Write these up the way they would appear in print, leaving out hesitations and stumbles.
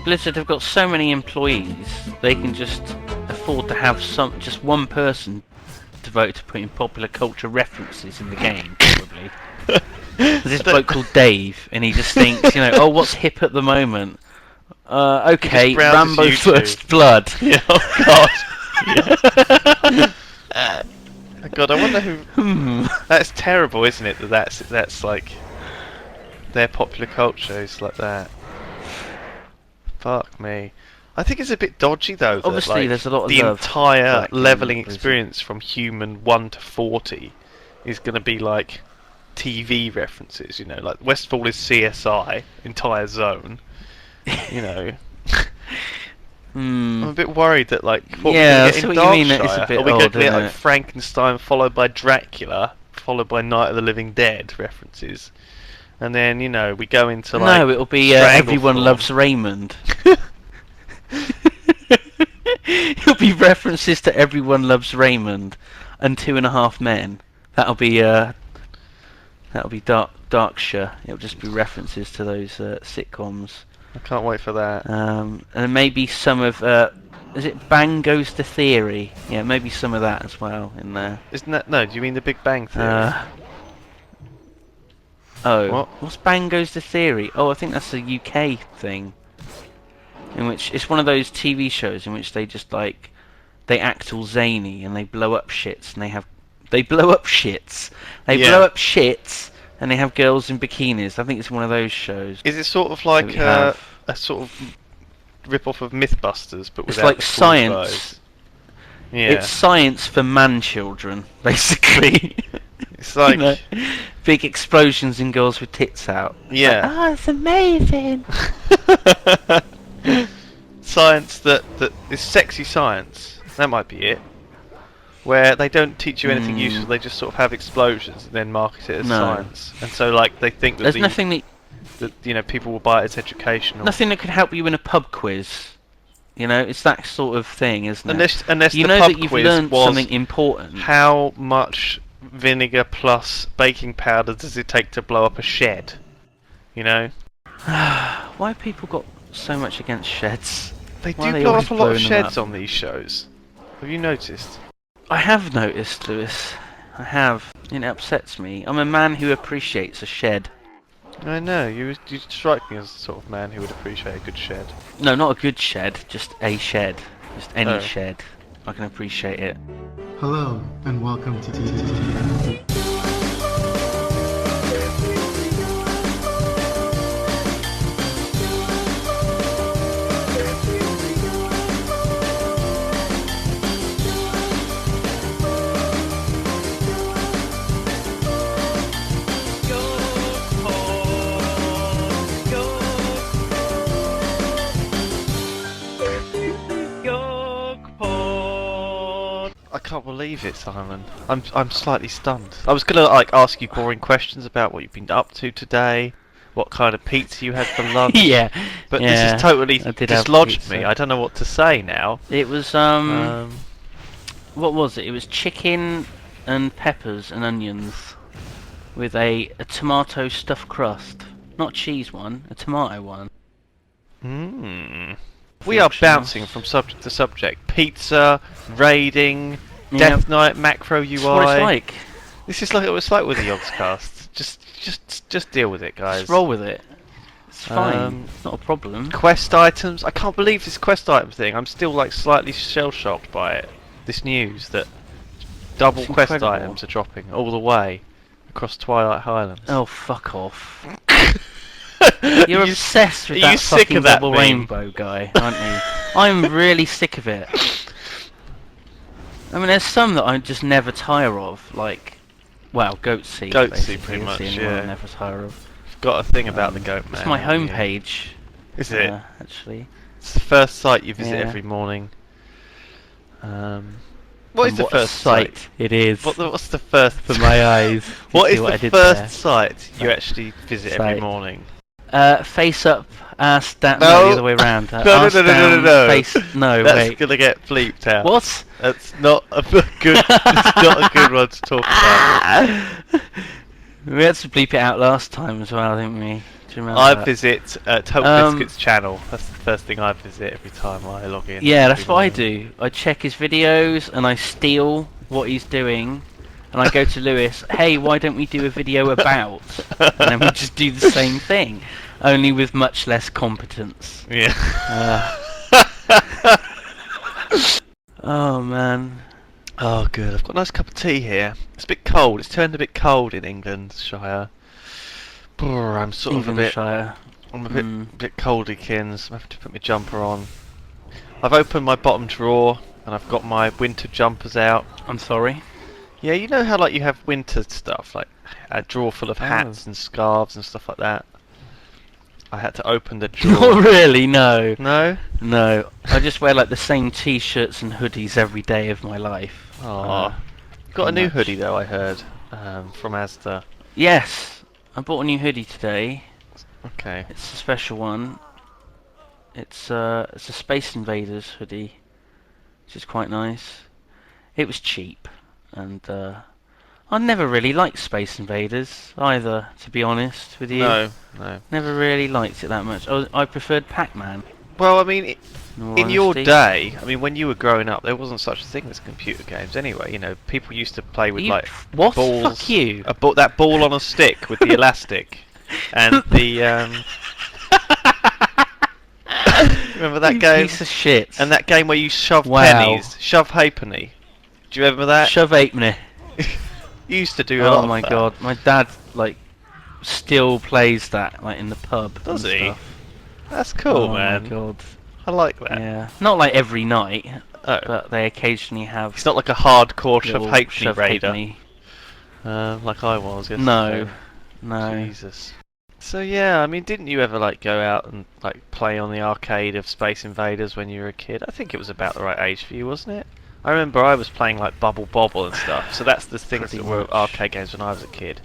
Blizzard have got so many employees, they can just afford to have just one person devoted to putting popular culture references in the game, probably. There's this bloke called Dave, and he just thinks, oh, what's hip at the moment? Okay, Rambo First Blood. Yeah, oh god. Yeah. God, I wonder who... That's terrible, isn't it? That's like... Their popular culture is like that. Fuck me. I think it's a bit dodgy though. Obviously, that, like, there's a lot of the love entire leveling experience from human 1 to 40 is going to be like TV references. Like Westfall is CSI, entire zone. I'm a bit worried that like what we're going to get in Darkshire. Are we going to get like Frankenstein followed by Dracula, followed by Night of the Living Dead references? And then, we go into like... No, it'll be Everyone Loves Raymond. It'll be references to Everyone Loves Raymond and 2.5 Men. That'll be Darkshire. It'll just be references to those sitcoms. I can't wait for that. And maybe some of... is it Bang Goes the Theory? Yeah, maybe some of that as well in there. Isn't that... No, do you mean the Big Bang Theory? What's Bang Goes the Theory? Oh, I think that's a UK thing. In which it's one of those TV shows in which they just like they act all zany and they blow up shits and they blow up shits and they have girls in bikinis. I think it's one of those shows. Is it sort of like a sort of rip off of Mythbusters, but without like the science? Guys? Yeah, it's science for man children, basically. It's like big explosions in girls with tits out. Yeah. Like, it's amazing. Science that is sexy science. That might be it. Where they don't teach you anything useful, they just sort of have explosions and then market it as science. And so like they think that there's nothing that people will buy it as educational. Nothing that could help you in a pub quiz. It's that sort of thing, isn't it? Unless you the know pub that you've quiz learned was something important. How much vinegar plus baking powder does it take to blow up a shed? Why have people got so much against sheds? They do blow up a lot of sheds on these shows. Have you noticed? I have noticed, Lewis. I have. It upsets me. I'm a man who appreciates a shed. I know, you strike me as the sort of man who would appreciate a good shed. No, not a good shed, just a shed. Just any shed. I can appreciate it. Hello, and welcome to TTT. I can't believe it, Simon. I'm slightly stunned. I was gonna ask you boring questions about what you've been up to today, what kind of pizza you had for lunch. But this has totally dislodged me. I don't know what to say now. It was what was it? It was chicken and peppers and onions with a tomato stuffed crust, not cheese one, a tomato one. We are bouncing from subject to subject. Pizza, raiding, Death Knight, macro UI. That's what it's like. This is like what it's like with the YoGScast. Just deal with it, guys. Just roll with it. It's fine. It's not a problem. Quest items. I can't believe this quest item thing. I'm still like slightly shell shocked by it. This news that double quest items are dropping all the way across Twilight Highlands. Oh, fuck off. You're obsessed with that fucking double rainbow guy, aren't you? I'm really sick of it. I mean, there's some that I just never tire of, like, well, Goatsea. Goatsea, pretty much, yeah. I never tire of. I've got a thing about the goat man. It's my homepage. Is it? Actually. It's the first site you visit every morning. What is the first site? It is. What's the first for my eyes? What is the first site you actually visit every morning? Face up, ass down. No, the other way around. No. Face, no, that's gonna get bleeped out. What? That's not a good. It's not a good one to talk about. We had to bleep it out last time as well, didn't we? Do you remember I that? visit Toke Biscuit's channel. That's the first thing I visit every time I log in. Yeah, that's what I do. I check his videos and I steal what he's doing. And I go to Lewis, hey, why don't we do a video about? And then we just do the same thing, only with much less competence. Yeah. Oh, man. Oh, good. I've got a nice cup of tea here. It's a bit cold. It's turned a bit cold in England, Shire. Brr, I'm sort of a bit... Shire. I'm a bit coldykins. I have to put my jumper on. I've opened my bottom drawer, and I've got my winter jumpers out. I'm sorry. Yeah, you know how like you have winter stuff, like a drawer full of hats and scarves and stuff like that? I had to open the drawer. Not really, no. No? No. I just wear like the same t-shirts and hoodies every day of my life. Oh. Got a new hoodie though, I heard, from Asda. Yes. I bought a new hoodie today. Okay. It's a special one. It's a Space Invaders hoodie, which is quite nice. It was cheap. And I never really liked Space Invaders either, to be honest with you. No. Never really liked it that much. I preferred Pac-Man. Well, I mean, in your honesty. day, I mean, when you were growing up, there wasn't such a thing as computer games anyway. You know, people used to play with like what? balls. Fuck you. That ball on a stick with the elastic, and the remember that You game? piece of shit. And that game where you shove Wow. pennies, shove halfpenny. Do you remember that? Shove Halfpenny. You used to do a lot Oh of my that. god, my dad like still plays that like in the pub. Does and he? Stuff. That's cool, Oh man. my god. I like that. Yeah. Not like every night, Oh. but they occasionally have. It's not like a hardcore shove little halfpenny Shove raider, Halfpenny. like I was yesterday. No. No. Jesus. So yeah, I mean, didn't you ever like go out and like play on the arcade of Space Invaders when you were a kid? I think it was about the right age for you, wasn't it? I remember I was playing like Bubble Bobble and stuff. So that's the things Pretty that were much. arcade games when I was a kid.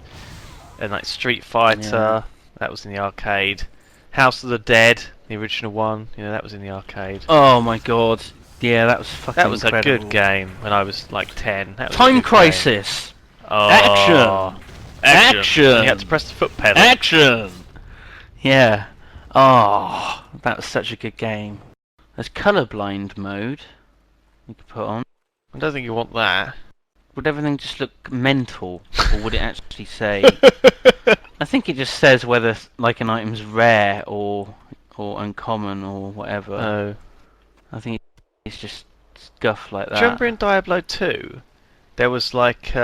And like Street Fighter, Yeah. that was in the arcade. House of the Dead, the original one, you know, that was in the arcade. Oh my god. Yeah, that was fucking That was incredible. a good game when I was like 10. That was a Time good game. Crisis. Oh, Action. Action! You had to press the foot pedal. Action. Yeah. Oh, that was such a good game. There's colorblind mode you could put on. I don't think you want that. Would everything just look mental, or would it actually say? I think it just says whether like an item's rare or uncommon or whatever. Oh. I think it's just stuff like that. Do you remember in Diablo 2, there was like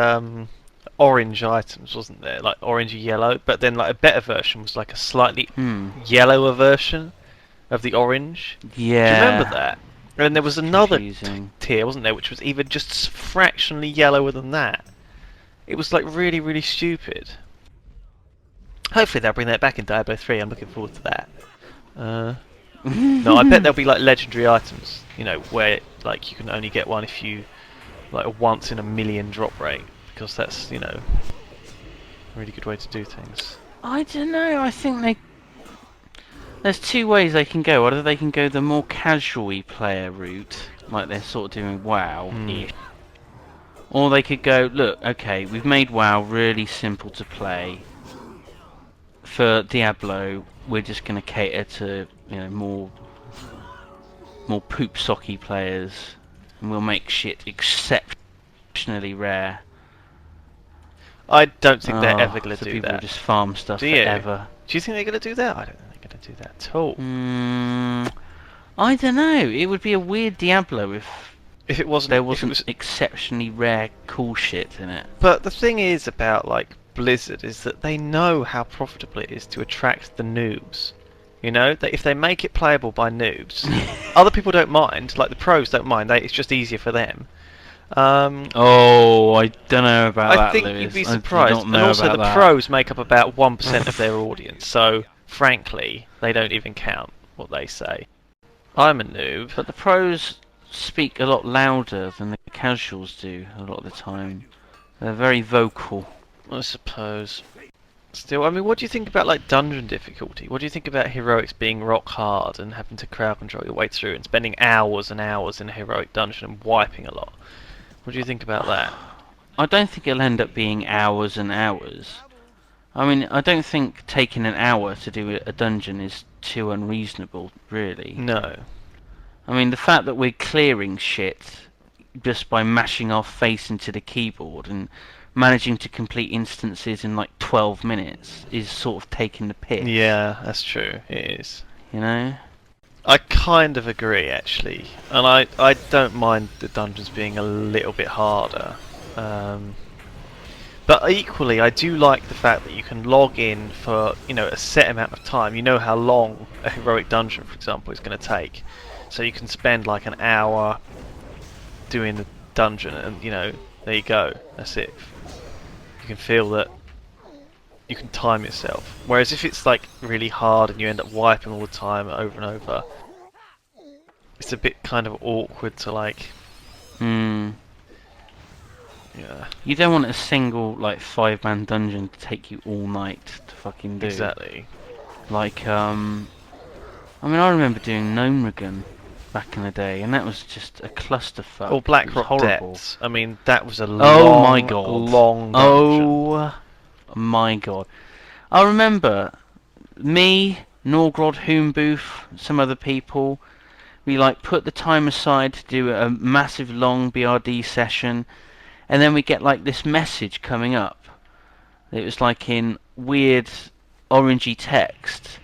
orange items, wasn't there? Like orange or yellow, but then like a better version was like a slightly yellower version of the orange. Yeah. Do you remember that? And then there was another Confusing. tier, wasn't there, which was even just fractionally yellower than that. It was like really, really stupid. Hopefully they'll bring that back in Diablo 3. I'm looking forward to that. No, I bet there'll be like legendary items, you know, where like you can only get one if you like a once in a million drop rate, because that's, you know, a really good way to do things. I don't know. I think there's two ways they can go. Either they can go the more casual player route, like they're sort of doing WoW, or they could go, look, okay, we've made WoW really simple to play. For Diablo, we're just going to cater to, you know, more poop socky players, and we'll make shit exceptionally rare. I don't think they're ever going to so do people that. just farm stuff Do you? forever. Do you think they're going to do that? I don't think they're going to do that at all. I don't know. It would be a weird Diablo If it wasn't, there if it wasn't was, exceptionally rare cool shit in it. but the thing is about like Blizzard is that they know how profitable it is to attract the noobs. You know, that if they make it playable by noobs, other people don't mind. Like the pros don't mind. It's just easier for them. Oh, I don't know about that, I think Lewis. you'd be I do surprised. not And know also, about the that. pros make up about 1% of their audience. So, frankly, they don't even count what they say. I'm a noob. But the pros speak a lot louder than the casuals do a lot of the time. They're very vocal. I suppose. Still, I mean, what do you think about like dungeon difficulty? What do you think about heroics being rock hard and having to crowd control your way through and spending hours and hours in a heroic dungeon and wiping a lot? What do you think about that? I don't think it'll end up being hours and hours. I mean, I don't think taking an hour to do a dungeon is too unreasonable, really. No. I mean, the fact that we're clearing shit just by mashing our face into the keyboard and managing to complete instances in like 12 minutes is sort of taking the piss. Yeah, that's true. It is. You know? I kind of agree, actually. And I don't mind the dungeons being a little bit harder. But equally, I do like the fact that you can log in for, you know, a set amount of time. You know how long a heroic dungeon, for example, is going to take. So you can spend like an hour doing the dungeon and, you know, there you go. That's it. You can feel that you can time yourself. Whereas if it's like really hard and you end up wiping all the time over and over, it's a bit kind of awkward to like... Yeah. You don't want a single like 5-man dungeon to take you all night to fucking do. Exactly. Like I mean, I remember doing Gnomeregan back in the day, and that was just a clusterfuck. Or Blackrock horrible. Depths. I mean, that was a Oh my god! long dungeon. Oh my god! I remember me, Norgrod, Hoombooth, some other people. We like put the time aside to do a massive long BRD session. And then we get like this message coming up. It was like in weird orangey text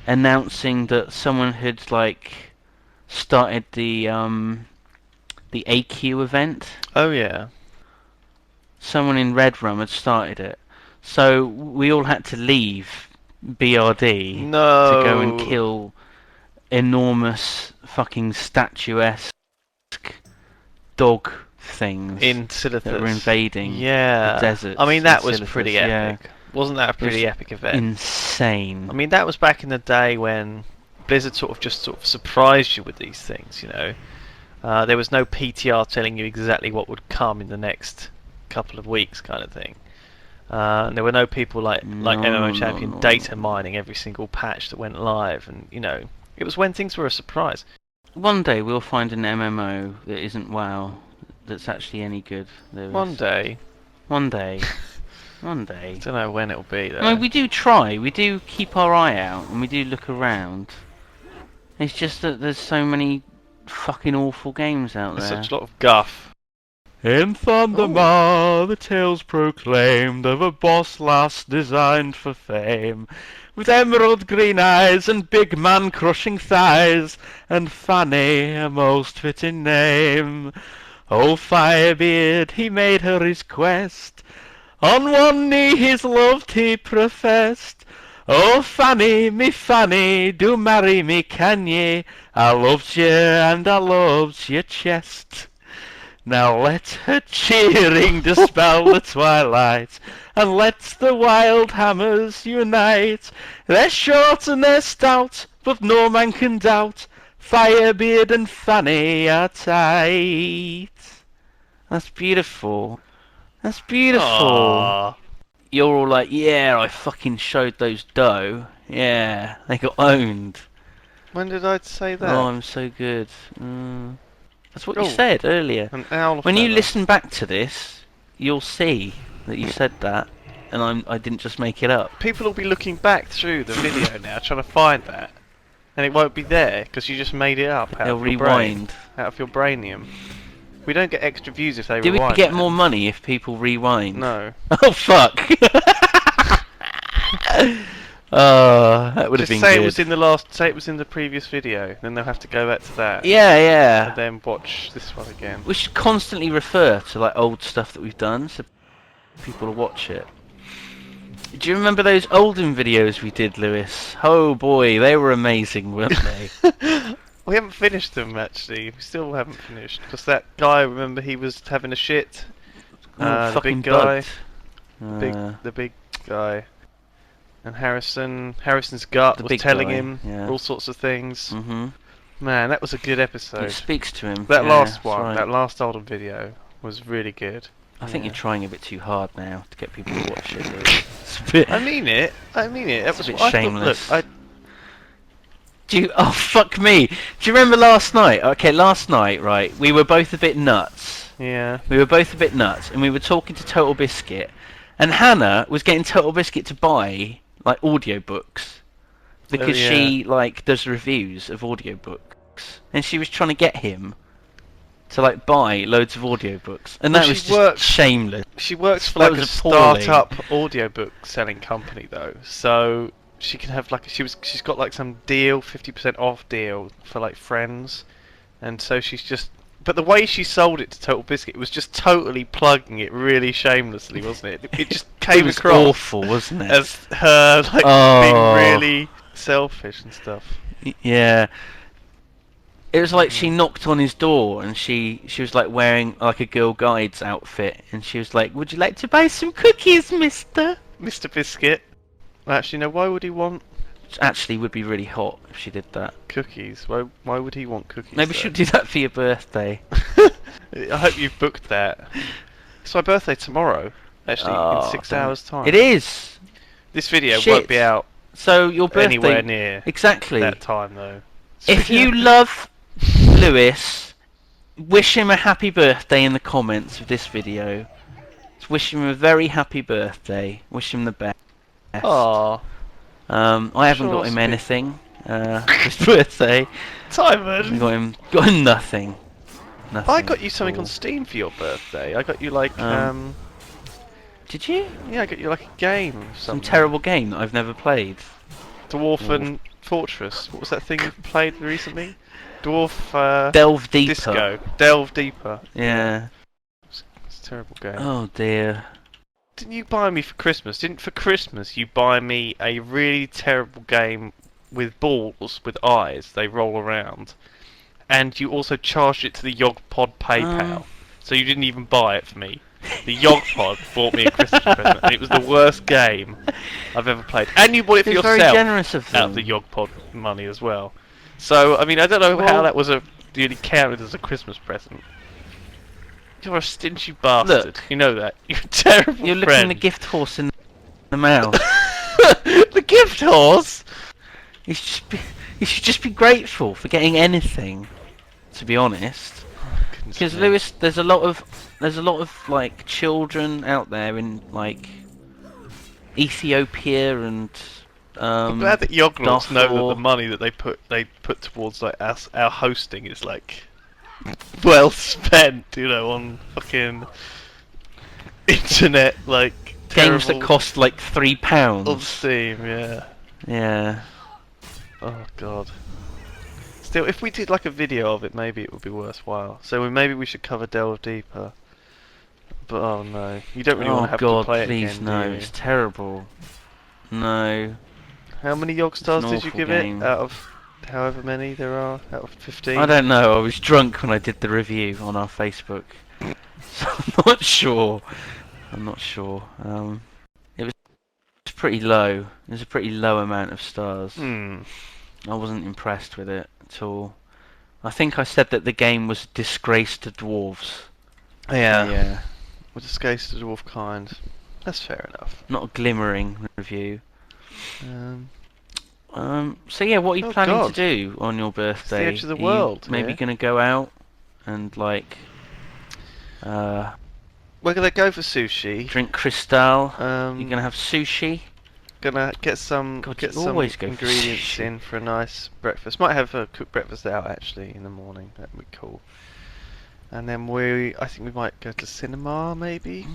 announcing that someone had like started the AQ event. Oh yeah. Someone in Redrum had started it. So we all had to leave BRD to go and kill enormous fucking statuesque dog things in Silithus that were invading the desert. I mean, that was pretty epic. Yeah. Wasn't that a pretty epic event? Insane. I mean, that was back in the day when Blizzard sort of surprised you with these things, you know. There was no PTR telling you exactly what would come in the next couple of weeks, kind of thing. There were no people like MMO Champion data mining every single patch that went live, and you know, it was when things were a surprise. One day we'll find an MMO that isn't WoW that's actually any good. One day. One day. One day. Don't know when it'll be though. I mean, we do try. We do keep our eye out, and we do look around. It's just that there's so many fucking awful games out there. There's such a lot of guff. In Thundermar, the tales proclaimed of a boss lass designed for fame, with emerald green eyes and big man-crushing thighs, and Fanny, a most fitting name. Oh, Firebeard, he made her his quest. On one knee his love he professed. Oh, Fanny, me Fanny, do marry me, can ye? I loved ye, and I loved your chest. Now let her cheering dispel the twilight, and let the wild hammers unite. They're short and they're stout, but no man can doubt Firebeard and Fanny are tight. That's beautiful. That's beautiful. Aww. You're all like, yeah, I fucking showed those dough. Yeah, they got owned. When did I say that? Oh, I'm so good. That's what you said earlier. An owl when you feather. listen back to this, you'll see that you said that, and I didn't just make it up. People will be looking back through the video now, trying to find that, and it won't be there because you just made it up out They'll of your rewind. brain, out of your brainium. We don't get extra views if they Do rewind. we get man. more money if people rewind? No. Oh fuck! That would have been say good. it was in the last. Say it was in the previous video. Then they'll have to go back to that. Yeah, yeah. And then watch this one again. We should constantly refer to like old stuff that we've done, so people will watch it. Do you remember those olden videos we did, Lewis? Oh boy, they were amazing, weren't they? We haven't finished them actually. We still haven't finished because that guy. Remember, he was having a shit. The big guy. The big guy. And Harrison's gut was telling him all sorts of things. Man, that was a good episode. It speaks to him. That last one, right. that last olden video, was really good. I think you're trying a bit too hard now to get people to watch it. It's a bit, I mean it. That was a bit I shameless. Thought, look, oh fuck me! Do you remember last night? Okay, last night, right? We were both a bit nuts. Yeah. We were both a bit nuts, and we were talking to Total Biscuit, And Hannah was getting Total Biscuit to buy like audiobooks because she like does reviews of audiobooks, and she was trying to get him to like buy loads of audiobooks, and that was just shameless. She works for like a start-up audiobook selling company though, so she can have like she's got like some deal, 50% off deal for like friends, and so she's just. But the way she sold it to Total Biscuit was just totally plugging it really shamelessly, wasn't it? It just came across awful, wasn't it? As her like being really selfish and stuff. Yeah. It was like she knocked on his door and she was like wearing like a Girl Guides outfit, and she was like, "Would you like to buy some cookies, Mr. Biscuit?" Actually, no. Why would he want? Actually, would be really hot if she did that. Cookies? Why would he want cookies? Maybe she'll do that for your birthday. I hope you've booked that. It's my birthday tomorrow. Actually, in 6 hours' time. It is. This video won't be out. So your birthday anywhere near exactly that time though. If you love Lewis, wish him a happy birthday in the comments of this video. Just wish him a very happy birthday. Wish him the best. Aww. I haven't got him anything for his birthday. Simon! Got him nothing. I got you something on Steam for your birthday. I got you like Did you? Yeah, I got you like a game or Some something. terrible game that I've never played. Dwarf Fortress. What was that thing you played recently? Dwarf Delve Deeper. Disco. Delve Deeper. Yeah. It's a terrible game. Oh dear. Didn't you buy me for Christmas? Didn't for Christmas you buy me a really terrible game with balls with eyes? They roll around, and you also charged it to the YoGPoD PayPal. So you didn't even buy it for me. The YoGPoD bought me a Christmas present, and it was the worst game I've ever played. And you bought it for yourself. Very generous of them. Out of the YoGPoD money as well. So I mean, I don't know how that was really counted as a Christmas present. You're a stingy bastard. Look, you know that. You're a terrible friend. You're looking the gift horse in the mouth. The gift horse? You should just be grateful for getting anything, to be honest. Because Lewis, there's a lot of like children out there in like Ethiopia and I'm glad that Yoglords know Darfur. that the money that they put towards like our hosting is like well spent, you know, on fucking internet like games that cost like £3 on Steam. Yeah. Yeah. Oh god. Still, if we did like a video of it, maybe it would be worthwhile. So maybe we should cover Delve Deeper. But oh no, you don't really want to have to play please, it again, no, do you? it's terrible. No. How many Yogstars did you give game. it out of however many there are? Out of 15? I don't know, I was drunk when I did the review on our Facebook. So I'm not sure. It was pretty low. It was a pretty low amount of stars. I wasn't impressed with it at all. I think I said that the game was a disgrace to dwarves. Yeah. We're disgrace to the dwarf kind. That's fair enough. Not a glimmering review. So yeah, what are you planning to do on your birthday? It's the edge of the world. Maybe gonna go out and like we're gonna go for sushi. Drink Cristal. You're gonna have sushi. Gonna get some ingredients in for a nice breakfast. Might have a cooked breakfast out actually in the morning. That'd be cool. And then I think we might go to cinema maybe.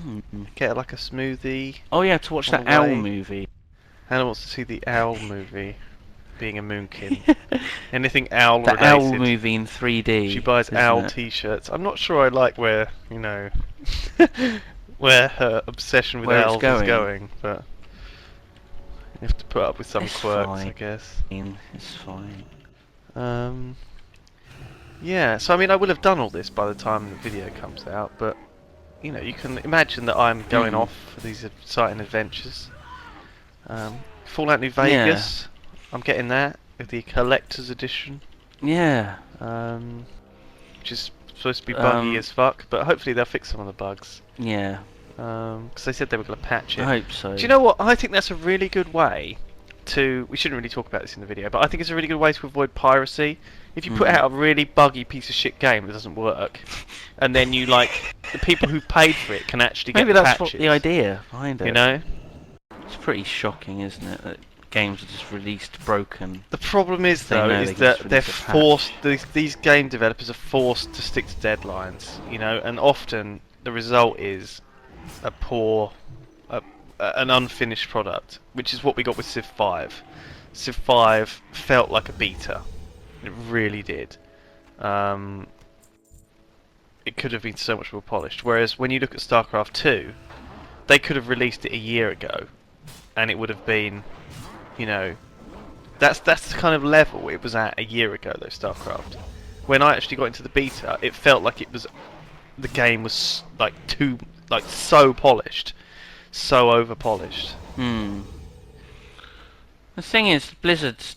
Get like a smoothie. Oh yeah, to watch that owl movie. Hannah wants to see the owl movie. Being a moonkin. Anything owl related. The owl movie in 3D. She buys owl t-shirts. I'm not sure I like where, you know, where her obsession with owls is going, but you have to put up with some quirks, I guess. It's fine. Yeah, so I mean I will have done all this by the time the video comes out, but you know, you can imagine that I'm going off for these exciting adventures. Fallout New Vegas, I'm getting that with the collector's edition. Yeah. Which is supposed to be buggy as fuck, but hopefully they'll fix some of the bugs. Yeah. Because they said they were going to patch it. I hope so. Do you know what? I think that's a really good way to... We shouldn't really talk about this in the video, but I think it's a really good way to avoid piracy. If you put out a really buggy piece of shit game that doesn't work, and then you, like, the people who paid for it can actually get Maybe that's patches. what the idea behind it. You know? It's pretty shocking, isn't it, that games are just released broken. The problem is, though, is that they're forced... These game developers are forced to stick to deadlines, you know, and often the result is a poor... an unfinished product, which is what we got with Civ 5. Civ 5 felt like a beta. It really did. It could have been so much more polished. Whereas when you look at StarCraft 2, they could have released it a year ago, and it would have been, you know, that's the kind of level it was at a year ago, though, StarCraft. When I actually got into the beta, it felt like the game was so polished, so over polished. The thing is, Blizzard's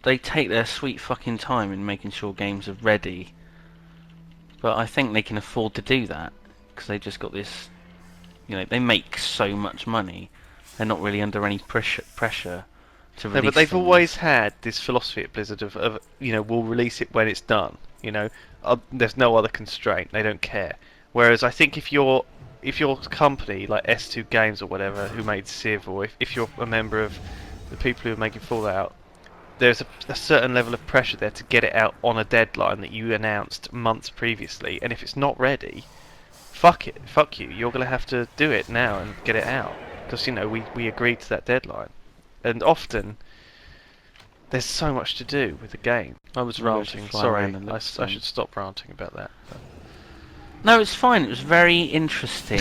they take their sweet fucking time in making sure games are ready. But I think they can afford to do that, because they just got this, you know, they make so much money. They're not really under any pressure to release. No, but they've things. always had this philosophy at Blizzard of, you know, we'll release it when it's done. You know, there's no other constraint. They don't care. Whereas I think if you're a company like S2 Games or whatever who made Civ, or if you're a member of the people who are making Fallout, there's a certain level of pressure there to get it out on a deadline that you announced months previously. And if it's not ready, fuck you. You're gonna have to do it now and get it out, because, you know, we agreed to that deadline. And often there's so much to do with the game. I was ranting. Sorry, I should stop ranting about that. No, it's fine. It was very interesting.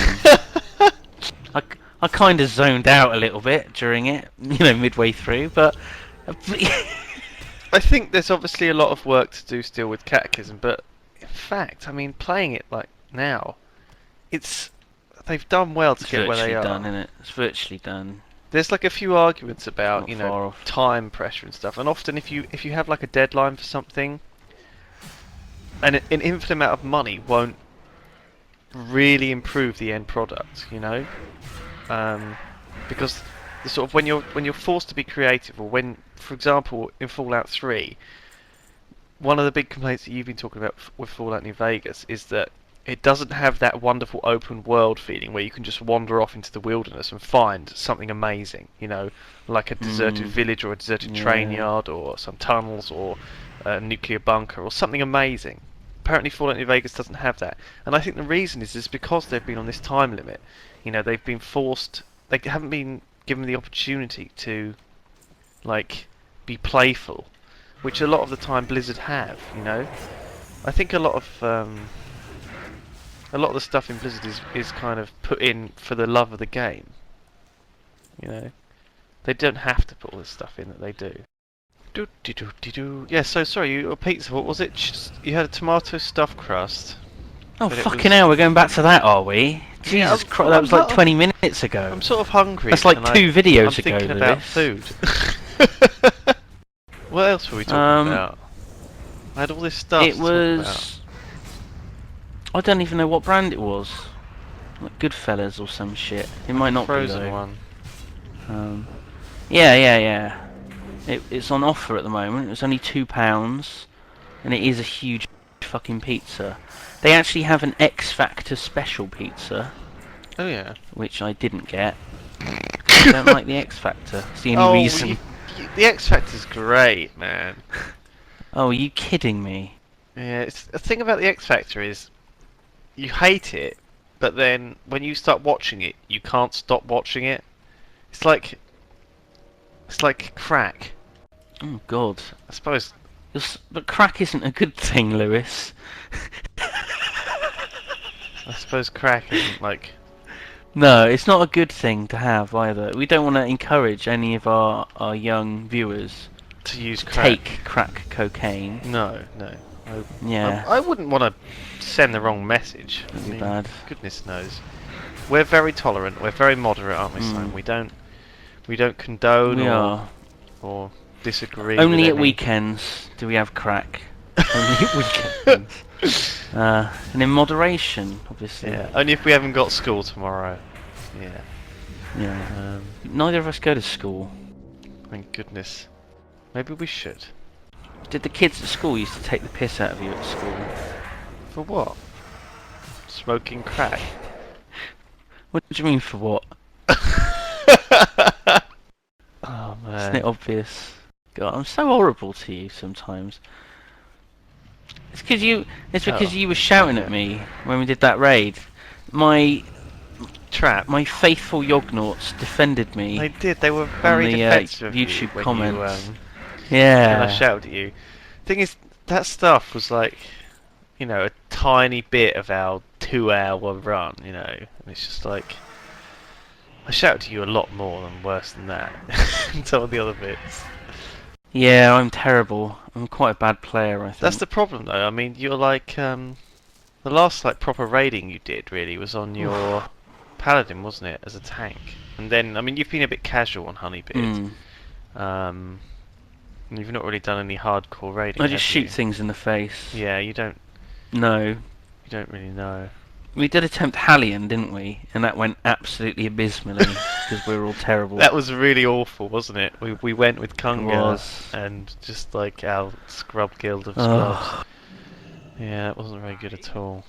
I kind of zoned out a little bit during it, you know, midway through, but... I think there's obviously a lot of work to do still with Catechism, but in fact, I mean, playing it like now, they've done well to get where they are. It's virtually done, isn't it? It's virtually done. There's like a few arguments about, Not you far know, off. time pressure and stuff, and often if you have like a deadline for something, and an infinite amount of money won't really improve the end product, you know, because the sort of when you're forced to be creative, or when, for example, in Fallout 3, one of the big complaints that you've been talking about with Fallout New Vegas is that it doesn't have that wonderful open world feeling where you can just wander off into the wilderness and find something amazing, you know, like a deserted village or a deserted train yard or some tunnels or a nuclear bunker or something amazing. Apparently Fallout New Vegas doesn't have that. And I think the reason is because they've been on this time limit. You know, they've been forced, they haven't been given the opportunity to, like, be playful, which a lot of the time Blizzard have, you know. I think a lot of the stuff in Blizzard is kind of put in for the love of the game. You know, they don't have to put all this stuff in that they do. Yeah, so sorry, your pizza, what was it? You had a tomato stuffed crust. Oh, fucking hell, we're going back to that, are we? Jesus Christ, that was like 20 minutes ago. I'm sort of hungry. That's like 2 videos ago, I'm thinking about food. What else were we talking about? I had all this stuff It was... I don't even know what brand it was. Like Goodfellas or some shit. It might not frozen be, though. one. Yeah. It's on offer at the moment. It was only £2, and it is a huge fucking pizza. They actually have an X Factor special pizza. Oh yeah. Which I didn't get. I don't like the X Factor. It's the only reason. The X Factor's great, man. Oh, are you kidding me? Yeah, the thing about the X Factor is, you hate it, but then when you start watching it, you can't stop watching it. It's like crack. Oh God. I suppose. But crack isn't a good thing, Lewis. I suppose crack isn't like... No, it's not a good thing to have either. We don't want to encourage any of our young viewers to use take crack cocaine. No. Yeah. I wouldn't want to send the wrong message. That'd be bad. Goodness knows. We're very tolerant. We're very moderate, aren't we, Simon? We don't condone or disagree. Only at weekends do we have crack. Only at weekends. And in moderation, obviously. Yeah. Only if we haven't got school tomorrow. Yeah. Yeah. Neither of us go to school. Thank goodness. Maybe we should. Did the kids at school used to take the piss out of you at school? For what? Smoking crack? What do you mean for what? Oh man. Isn't it obvious? God, I'm so horrible to you sometimes. It's because you were shouting at me when we did that raid. My faithful Yognauts defended me. They did. They were very defensive of YouTube you comments. When I shouted at you. Thing is, that stuff was like, you know, a tiny bit of our 2-hour run. You know, and it's just like I shouted to you a lot more and worse than that. And some of the other bits. Yeah, I'm terrible. I'm quite a bad player, I think. That's the problem, though. I mean, you're like the last like proper raiding you did really was on your paladin, wasn't it, as a tank? And then, I mean, you've been a bit casual on Honeybit. And you've not really done any hardcore raiding. I just shoot things in the face. Yeah, you don't. No. You don't really know. We did attempt Hallion, didn't we? And that went absolutely abysmally because we were all terrible. That was really awful, wasn't it? We went with Kunga was. and just like our scrub guild of scrubs. Yeah, it wasn't very good at all.